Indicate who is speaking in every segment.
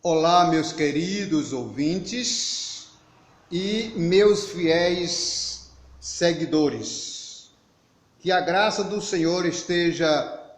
Speaker 1: Olá, meus queridos ouvintes e meus fiéis seguidores. Que a graça do Senhor esteja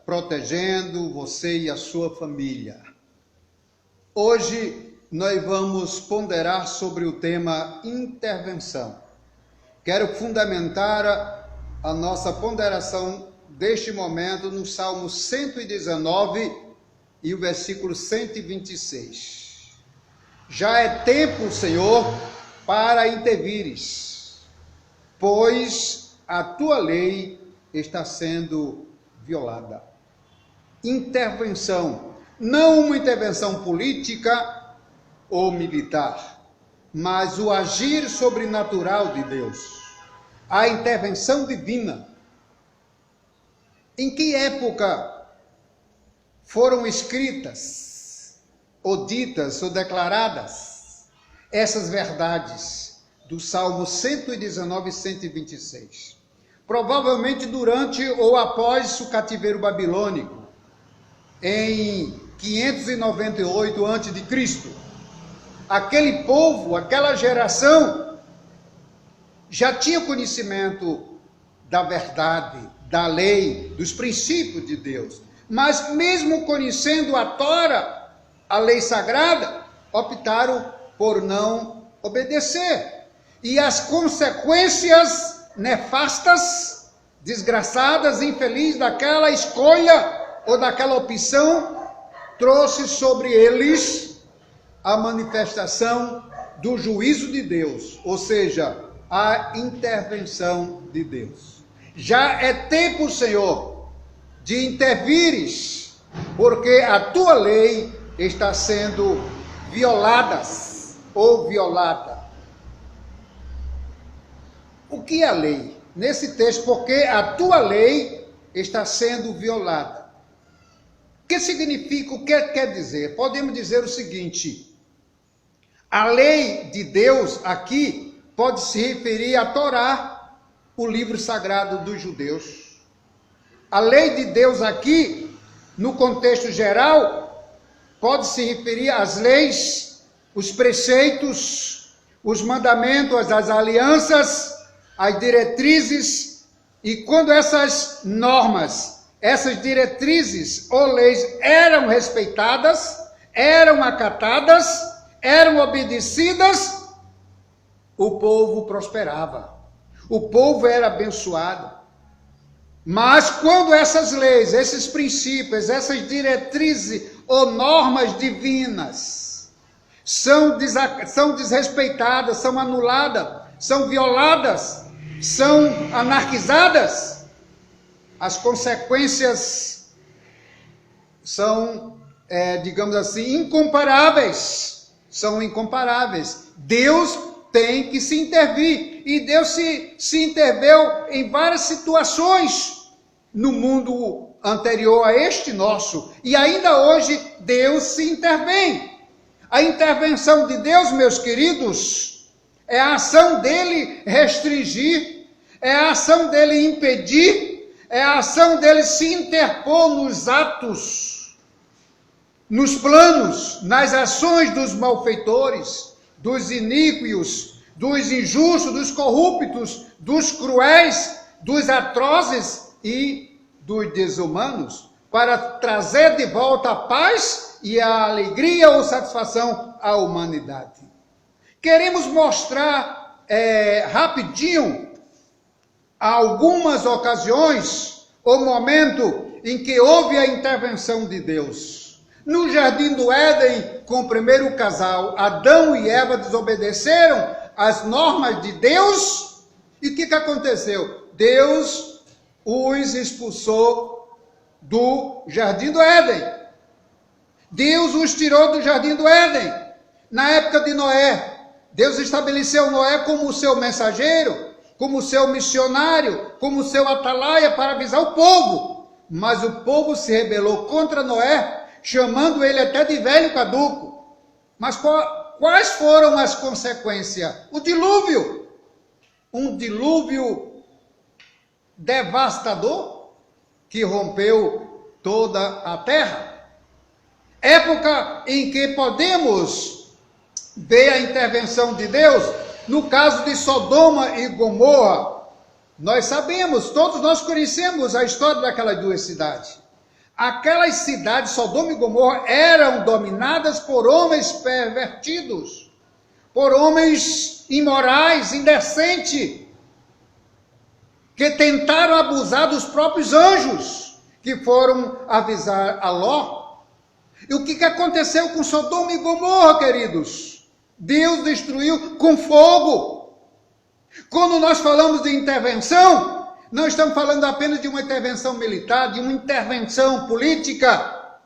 Speaker 1: protegendo você e a sua família. Hoje nós vamos ponderar sobre o tema intervenção. Quero fundamentar a nossa ponderação deste momento no Salmo 119 e o versículo 126. Já é tempo, Senhor, para intervires, pois a tua lei está sendo violada. Intervenção, não uma intervenção política ou militar, mas o agir sobrenatural de Deus, a intervenção divina. Em que época foram escritas, ou ditas, ou declaradas essas verdades do Salmo 119 e 126? Provavelmente durante ou após o cativeiro babilônico, em 598 a.C. Aquele povo, aquela geração, já tinha conhecimento da verdade, da lei, dos princípios de Deus. Mas mesmo conhecendo a Tora, a lei sagrada, optaram por não obedecer. E as consequências nefastas, desgraçadas, infelizes daquela escolha ou daquela opção, trouxe sobre eles a manifestação do juízo de Deus, ou seja, a intervenção de Deus. Já é tempo, Senhor, de intervires, porque a tua lei está sendo violada. O que é a lei? Nesse texto, porque a tua lei está sendo violada. O que significa, o que quer dizer? Podemos dizer o seguinte: a lei de Deus aqui pode se referir à Torá, o livro sagrado dos judeus. A lei de Deus aqui, no contexto geral, pode se referir às leis, os preceitos, os mandamentos, as alianças, as diretrizes. E quando essas normas, essas diretrizes ou leis eram respeitadas, eram acatadas, eram obedecidas, o povo prosperava, o povo era abençoado. Mas quando essas leis, esses princípios, essas diretrizes ou normas divinas são desrespeitadas, são anuladas, são violadas, são anarquizadas, as consequências são, digamos assim, incomparáveis. São incomparáveis. Deus tem que se intervir. E Deus se interveio em várias situações no mundo anterior a este nosso. E ainda hoje Deus se intervém. A intervenção de Deus, meus queridos, é a ação dele restringir, é a ação dele impedir, é a ação dele se interpor nos atos, nos planos, nas ações dos malfeitores, dos iníquos, dos injustos, dos corruptos, dos cruéis, dos atrozes e dos desumanos, para trazer de volta a paz e a alegria ou satisfação à humanidade. Queremos mostrar rapidinho algumas ocasiões ou momento em que houve a intervenção de Deus. No jardim do Éden, com o primeiro casal, Adão e Eva desobedeceram as normas de Deus. E o que aconteceu? Deus os expulsou do jardim do Éden. Deus os tirou do jardim do Éden. Na época de Noé, Deus estabeleceu Noé como o seu mensageiro, como o seu missionário, como o seu atalaia para avisar o povo. Mas o povo se rebelou contra Noé, chamando ele até de velho caduco. Mas quais foram as consequências? O dilúvio. Um dilúvio devastador que rompeu toda a terra. época em que podemos ver a intervenção de Deus, no caso de Sodoma e Gomorra, nós sabemos, todos nós conhecemos a história daquelas duas cidades. Aquelas cidades, Sodoma e Gomorra, eram dominadas por homens pervertidos, por homens imorais, indecentes, que tentaram abusar dos próprios anjos, que foram avisar a Ló. E o que aconteceu com Sodoma e Gomorra, queridos? Deus destruiu com fogo. Quando nós falamos de intervenção, não estamos falando apenas de uma intervenção militar, de uma intervenção política,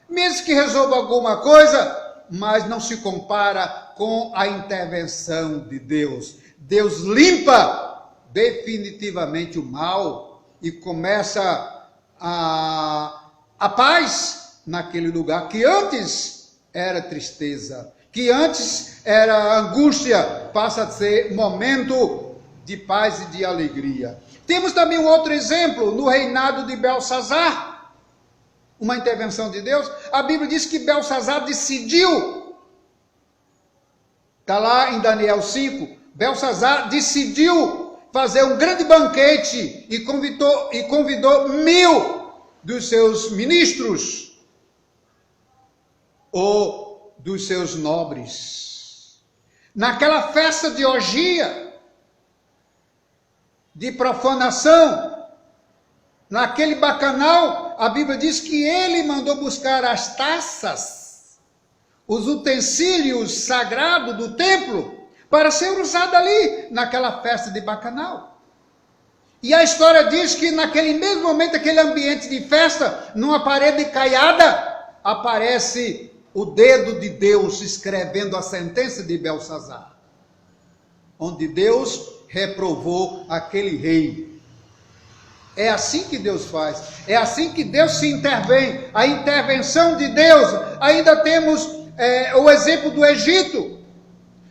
Speaker 1: mesmo que resolva alguma coisa, mas não se compara com a intervenção de Deus. Deus limpa definitivamente o mal e começa a paz naquele lugar que antes era tristeza, que antes era angústia, passa a ser momento de paz e de alegria. Temos também um outro exemplo no reinado de Belsazar, uma intervenção de Deus. A Bíblia diz que Belsazar decidiu, está lá em Daniel 5, Belsazar decidiu fazer um grande banquete e convidou 1000 dos seus ministros ou dos seus nobres. Naquela festa de orgia, de profanação, naquele bacanal, a Bíblia diz que ele mandou buscar as taças, os utensílios sagrados do templo, para ser usado ali, naquela festa de bacanal. E a história diz que naquele mesmo momento, aquele ambiente de festa, numa parede caiada, aparece o dedo de Deus escrevendo a sentença de Belsazar, onde Deus reprovou aquele rei. É assim que Deus faz, é assim que Deus se intervém, a intervenção de Deus. Ainda temos o exemplo do Egito,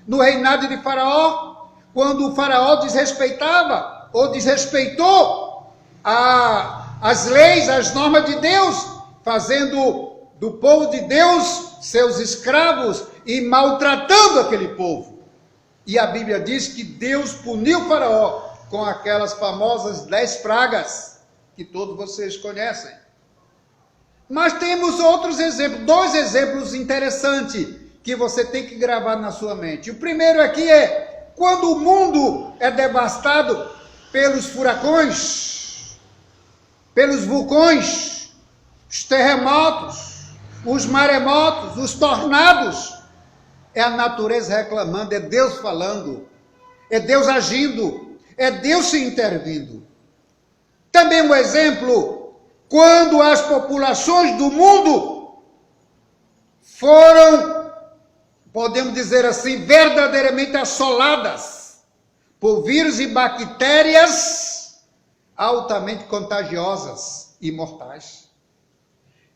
Speaker 1: no reinado de Faraó, quando o Faraó desrespeitava ou desrespeitou as leis, as normas de Deus, fazendo do povo de Deus seus escravos e maltratando aquele povo. E a Bíblia diz que Deus puniu o Faraó com aquelas famosas 10 pragas, que todos vocês conhecem. Mas temos outros exemplos, 2 exemplos interessantes, que você tem que gravar na sua mente. O primeiro aqui é, quando o mundo é devastado pelos furacões, pelos vulcões, os terremotos, os maremotos, os tornados, é a natureza reclamando, é Deus falando, é Deus agindo, é Deus se intervindo. Também um exemplo, quando as populações do mundo foram, podemos dizer assim, verdadeiramente assoladas por vírus e bactérias altamente contagiosas e mortais.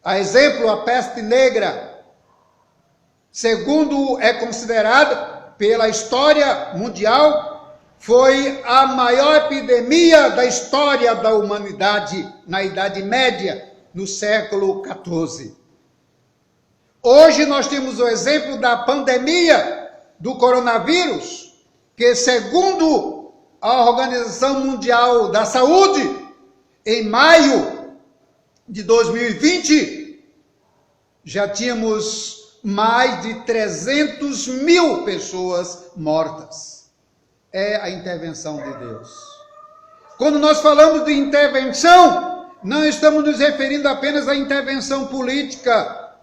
Speaker 1: A exemplo, a peste negra, segundo é considerada pela história mundial, foi a maior epidemia da história da humanidade na Idade Média, no século XIV. Hoje nós temos o exemplo da pandemia do coronavírus, que segundo a Organização Mundial da Saúde, em maio de 2020, já tínhamos mais de 300 mil pessoas mortas. É a intervenção de Deus. Quando nós falamos de intervenção, não estamos nos referindo apenas à intervenção política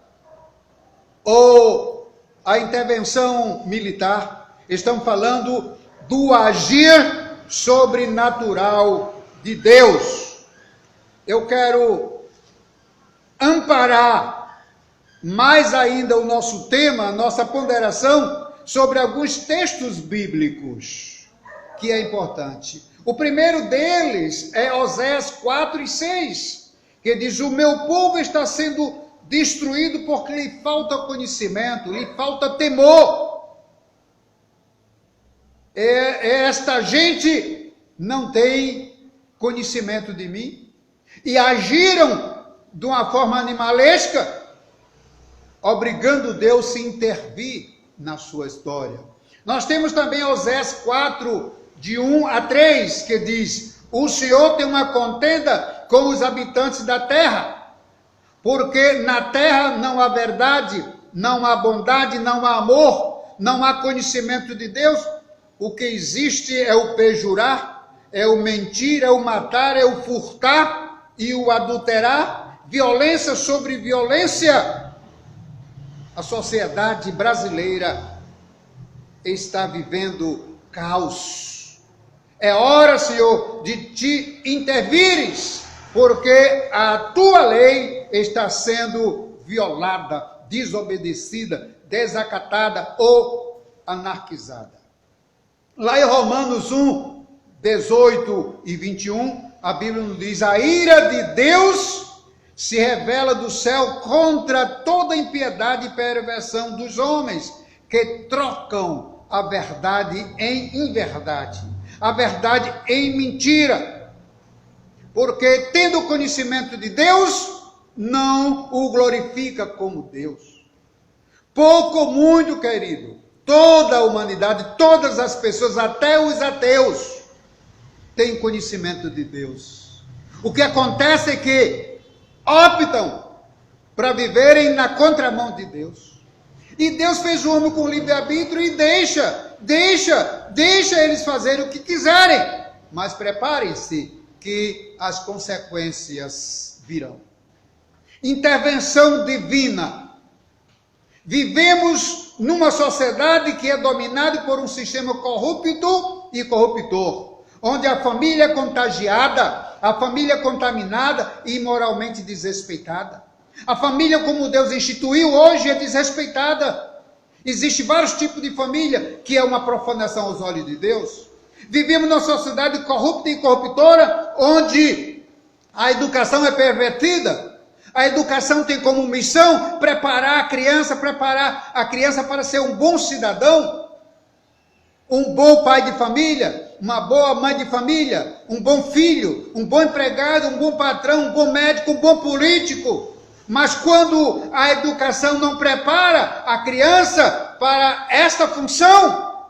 Speaker 1: ou à intervenção militar. Estamos falando do agir sobrenatural de Deus. Eu quero amparar mais ainda o nosso tema, a nossa ponderação sobre alguns textos bíblicos, que é importante. O primeiro deles é Oséias 4 e 6, que diz: o meu povo está sendo destruído porque lhe falta conhecimento, lhe falta temor. Esta gente não tem conhecimento de mim e agiram de uma forma animalesca, obrigando Deus a se intervir na sua história. Nós temos também Osés 4, de 1 a 3, que diz: o Senhor tem uma contenda com os habitantes da terra, porque na terra não há verdade, não há bondade, não há amor, não há conhecimento de Deus. O que existe é o perjurar, é o mentir, é o matar, é o furtar e o adulterar, violência sobre violência. A sociedade brasileira está vivendo caos. É hora, Senhor, de te intervires, porque a tua lei está sendo violada, desobedecida, desacatada ou anarquizada. Lá em Romanos 1, 18 e 21, a Bíblia nos diz: a ira de Deus se revela do céu contra toda impiedade e perversão dos homens, que trocam a verdade em inverdade, a verdade em mentira, porque tendo conhecimento de Deus, não o glorifica como Deus. Pouco ou muito, querido, toda a humanidade, todas as pessoas, até os ateus, têm conhecimento de Deus. O que acontece é que optam para viverem na contramão de Deus. E Deus fez o homem com livre-arbítrio e deixa eles fazerem o que quiserem. Mas preparem-se que as consequências virão. Intervenção divina. Vivemos numa sociedade que é dominada por um sistema corrupto e corruptor, onde a família é contagiada, a família é contaminada e imoralmente desrespeitada. A família, como Deus instituiu hoje, é desrespeitada. Existem vários tipos de família, que é uma profanação aos olhos de Deus. Vivemos numa sociedade corrupta e corruptora, onde a educação é pervertida. A educação tem como missão preparar a criança para ser um bom cidadão, um bom pai de família, uma boa mãe de família, um bom filho, um bom empregado, um bom patrão, um bom médico, um bom político. Mas quando a educação não prepara a criança para esta função,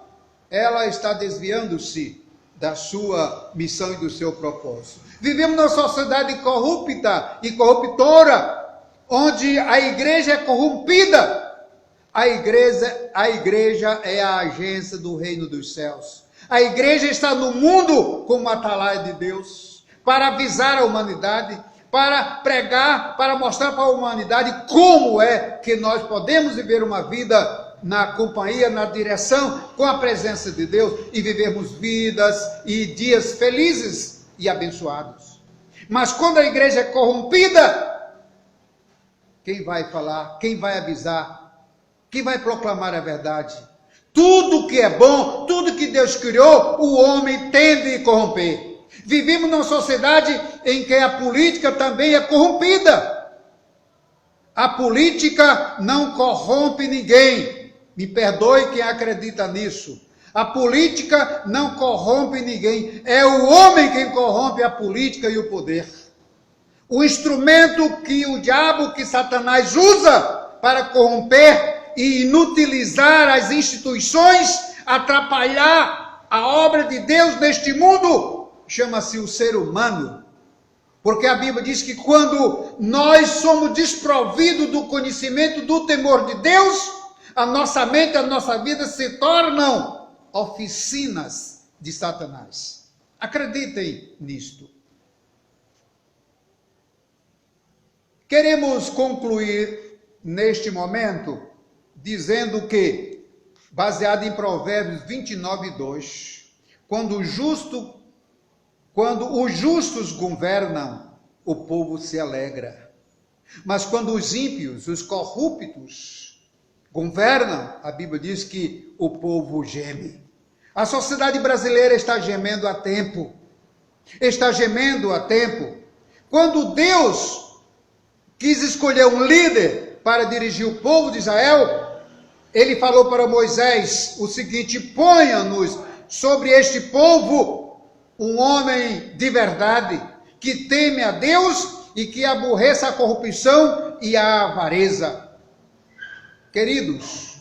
Speaker 1: ela está desviando-se da sua missão e do seu propósito. Vivemos numa sociedade corrupta e corruptora, onde a igreja é corrompida. A igreja é a agência do reino dos céus. A igreja está no mundo como atalaia de Deus, para avisar a humanidade, para pregar, para mostrar para a humanidade como é que nós podemos viver uma vida na companhia, na direção, com a presença de Deus, e vivermos vidas e dias felizes e abençoados. Mas quando a igreja é corrompida, quem vai falar, quem vai avisar, quem vai proclamar a verdade? Tudo que é bom, tudo que Deus criou, o homem tende a corromper. Vivemos numa sociedade em que a política também é corrompida. A política não corrompe ninguém. Me perdoe quem acredita nisso. A política não corrompe ninguém. É o homem quem corrompe a política e o poder. O instrumento que o diabo, que Satanás usa para corromper e inutilizar as instituições, atrapalhar a obra de Deus neste mundo, chama-se o ser humano. Porque a Bíblia diz que quando nós somos desprovidos do conhecimento, do temor de Deus, a nossa mente, a nossa vida se tornam oficinas de Satanás. Acreditem nisto. Queremos concluir neste momento dizendo que, baseado em Provérbios 29:2, quando os justos governam, o povo se alegra. Mas quando os ímpios, os corruptos, governam, a Bíblia diz que o povo geme. A sociedade brasileira está gemendo há tempo. Está gemendo há tempo. Quando Deus quis escolher um líder para dirigir o povo de Israel, ele falou para Moisés o seguinte: ponha-nos sobre este povo um homem de verdade, que teme a Deus e que aborreça a corrupção e a avareza. Queridos,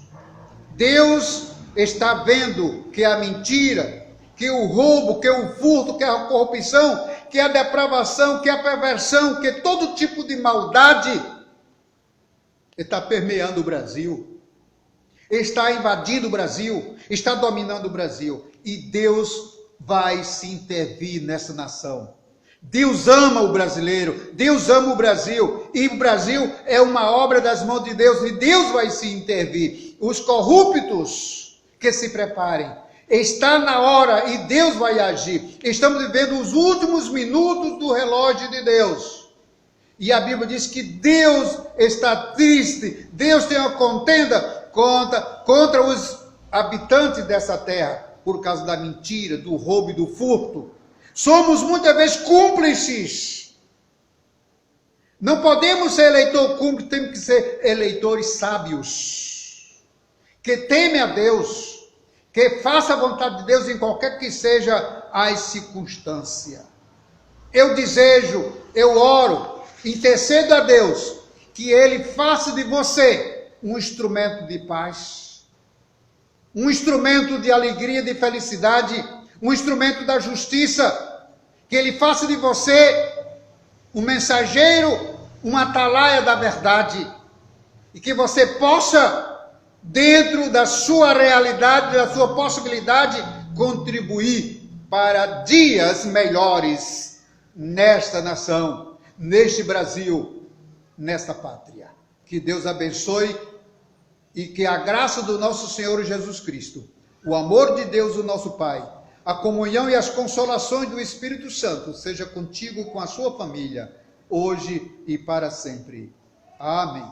Speaker 1: Deus está vendo que a mentira, que o roubo, que o furto, que a corrupção, que a depravação, que a perversão, que todo tipo de maldade está permeando o Brasil, está invadindo o Brasil, está dominando o Brasil. E Deus vai se intervir nessa nação. Deus ama o brasileiro, Deus ama o Brasil, e o Brasil é uma obra das mãos de Deus, e Deus vai se intervir. Os corruptos que se preparem, está na hora e Deus vai agir. Estamos vivendo os últimos minutos do relógio de Deus, e a Bíblia diz que Deus está triste, Deus tem uma contenda contra os habitantes dessa terra, por causa da mentira, do roubo e do furto. Somos muitas vezes cúmplices. Não podemos ser eleitor cúmplice, temos que ser eleitores sábios, que temem a Deus, que façam a vontade de Deus em qualquer que seja as circunstâncias. Eu desejo, eu oro, intercedo a Deus, que Ele faça de você um instrumento de paz, um instrumento de alegria, de felicidade, um instrumento da justiça, que Ele faça de você um mensageiro, uma atalaia da verdade, e que você possa, dentro da sua realidade, da sua possibilidade, contribuir para dias melhores nesta nação, neste Brasil, nesta pátria. Que Deus abençoe e que a graça do nosso Senhor Jesus Cristo, o amor de Deus, o nosso Pai, a comunhão e as consolações do Espírito Santo seja contigo e com a sua família, hoje e para sempre. Amém.